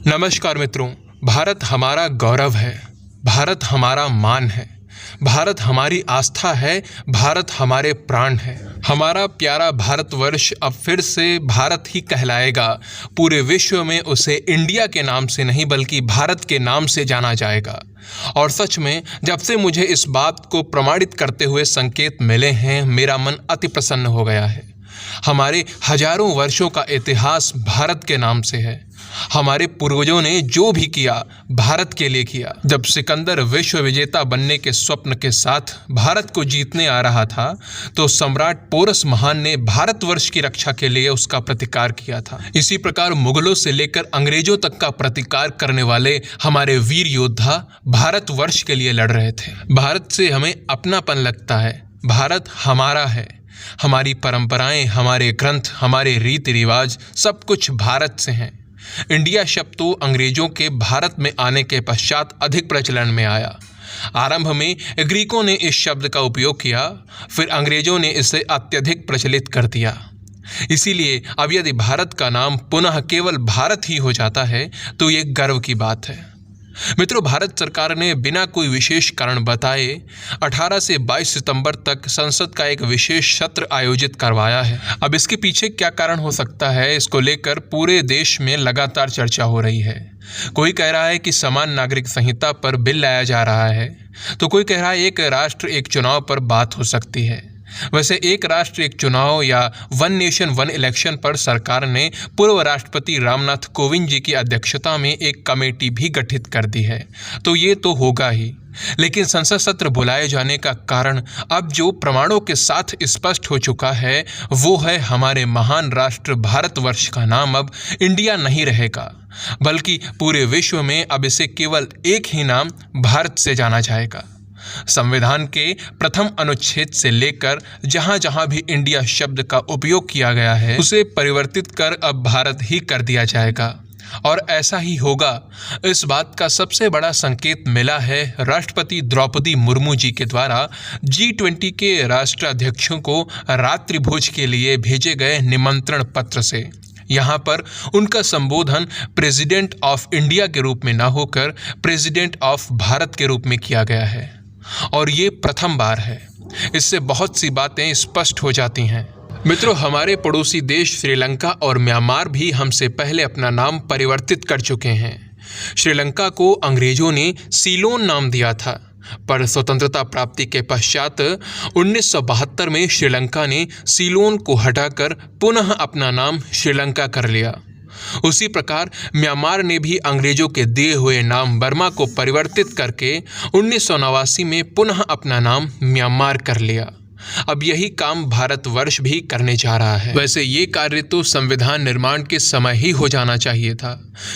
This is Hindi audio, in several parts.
नमस्कार मित्रों, भारत हमारा गौरव है, भारत हमारा मान है, भारत हमारी आस्था है, भारत हमारे प्राण है। हमारा प्यारा भारतवर्ष अब फिर से भारत ही कहलाएगा। पूरे विश्व में उसे इंडिया के नाम से नहीं बल्कि भारत के नाम से जाना जाएगा। और सच में जब से मुझे इस बात को प्रमाणित करते हुए संकेत मिले हैं, मेरा मन अति प्रसन्न हो गया है। हमारे हजारों वर्षों का इतिहास भारत के नाम से है। हमारे पूर्वजों ने जो भी किया भारत के लिए किया। जब सिकंदर विश्व विजेता बनने के स्वप्न के साथ भारत को जीतने आ रहा था, तो सम्राट पोरस महान ने भारतवर्ष की रक्षा के लिए उसका प्रतिकार किया था। इसी प्रकार मुगलों से लेकर अंग्रेजों तक का प्रतिकार करने वाले हमारे वीर योद्धा भारतवर्ष के लिए लड़ रहे थे। भारत से हमें अपनापन लगता है। भारत हमारा है। हमारी परंपराएं, हमारे ग्रंथ, हमारे रीति रिवाज सब कुछ भारत से हैं। इंडिया शब्द तो अंग्रेजों के भारत में आने के पश्चात अधिक प्रचलन में आया। आरंभ में ग्रीकों ने इस शब्द का उपयोग किया, फिर अंग्रेजों ने इसे अत्यधिक प्रचलित कर दिया। इसीलिए अब यदि भारत का नाम पुनः केवल भारत ही हो जाता है तो ये गर्व की बात है। मित्रों, भारत सरकार ने बिना कोई विशेष कारण बताए 18 से 22 सितंबर तक संसद का एक विशेष सत्र आयोजित करवाया है। अब इसके पीछे क्या कारण हो सकता है, इसको लेकर पूरे देश में लगातार चर्चा हो रही है। कोई कह रहा है कि समान नागरिक संहिता पर बिल लाया जा रहा है, तो कोई कह रहा है एक राष्ट्र एक चुनाव पर बात हो सकती है। वैसे एक राष्ट्र एक चुनाव या वन नेशन वन इलेक्शन पर सरकार ने पूर्व राष्ट्रपति रामनाथ कोविंद जी की अध्यक्षता में एक कमेटी भी गठित कर दी है, तो ये तो होगा ही। लेकिन संसद सत्र बुलाए जाने का कारण अब जो प्रमाणों के साथ स्पष्ट हो चुका है, वो है हमारे महान राष्ट्र भारतवर्ष का नाम अब इंडिया नहीं रहेगा, बल्कि पूरे विश्व में अब इसे केवल एक ही नाम भारत से जाना जाएगा। संविधान के प्रथम अनुच्छेद से लेकर जहां जहां भी इंडिया शब्द का उपयोग किया गया है, उसे परिवर्तित कर अब भारत ही कर दिया जाएगा। और ऐसा ही होगा, इस बात का सबसे बड़ा संकेत मिला है राष्ट्रपति द्रौपदी मुर्मू जी के द्वारा G20 के राष्ट्राध्यक्षों को रात्रि भोज के लिए भेजे गए निमंत्रण पत्र से। यहाँ पर उनका संबोधन प्रेसिडेंट ऑफ इंडिया के रूप में न होकर प्रेसिडेंट ऑफ भारत के रूप में किया गया है, और ये प्रथम बार है। इससे बहुत सी बातें स्पष्ट हो जाती हैं। मित्रों, हमारे पड़ोसी देश श्रीलंका और म्यांमार भी हमसे पहले अपना नाम परिवर्तित कर चुके हैं। श्रीलंका को अंग्रेजों ने सीलोन नाम दिया था, पर स्वतंत्रता प्राप्ति के पश्चात 1972 में श्रीलंका ने सीलोन को हटाकर पुनः अपना नाम श्रीलंका कर लिया। उसी प्रकार म्यांमार ने भी अंग्रेजों के दिए हुए नाम बर्मा को परिवर्तित करके 1989 में पुनः अपना नाम म्यांमार कर लिया। अब यही काम भारतवर्ष भी करने जा रहा है। वैसे ये कार्य तो संविधान निर्माण के समय ही हो जाना चाहिए था,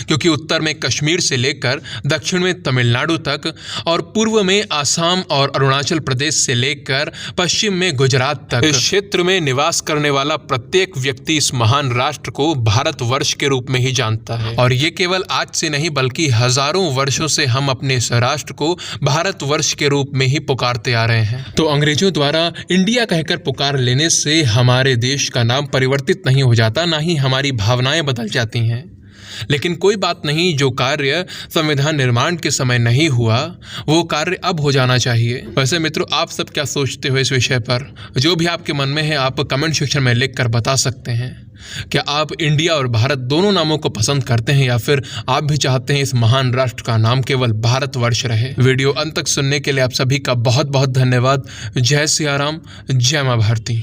क्योंकि उत्तर में कश्मीर से लेकर दक्षिण में तमिलनाडु तक और पूर्व में आसाम और अरुणाचल प्रदेश से लेकर पश्चिम में गुजरात तक इस क्षेत्र में निवास करने वाला प्रत्येक व्यक्ति इस महान राष्ट्र को भारतवर्ष के रूप में ही जानता है। और ये केवल आज से नहीं बल्कि हजारों वर्षों से हम अपने इस राष्ट्र को भारतवर्ष के रूप में ही पुकारते आ रहे हैं। तो अंग्रेजों द्वारा इंडिया कहकर पुकार लेने से हमारे देश का नाम परिवर्तित नहीं हो जाता, ना ही हमारी भावनाएं बदल जाती हैं। लेकिन कोई बात नहीं, जो कार्य संविधान निर्माण के समय नहीं हुआ वो कार्य अब हो जाना चाहिए। वैसे मित्रों, आप सब क्या सोचते हो इस विषय पर? जो भी आपके मन में है आप कमेंट सेक्शन में लिख कर बता सकते हैं। क्या आप इंडिया और भारत दोनों नामों को पसंद करते हैं, या फिर आप भी चाहते हैं इस महान राष्ट्र का नाम केवल भारतवर्ष रहे? वीडियो अंत तक सुनने के लिए आप सभी का बहुत बहुत धन्यवाद। जय सिया राम, जय मां भारती।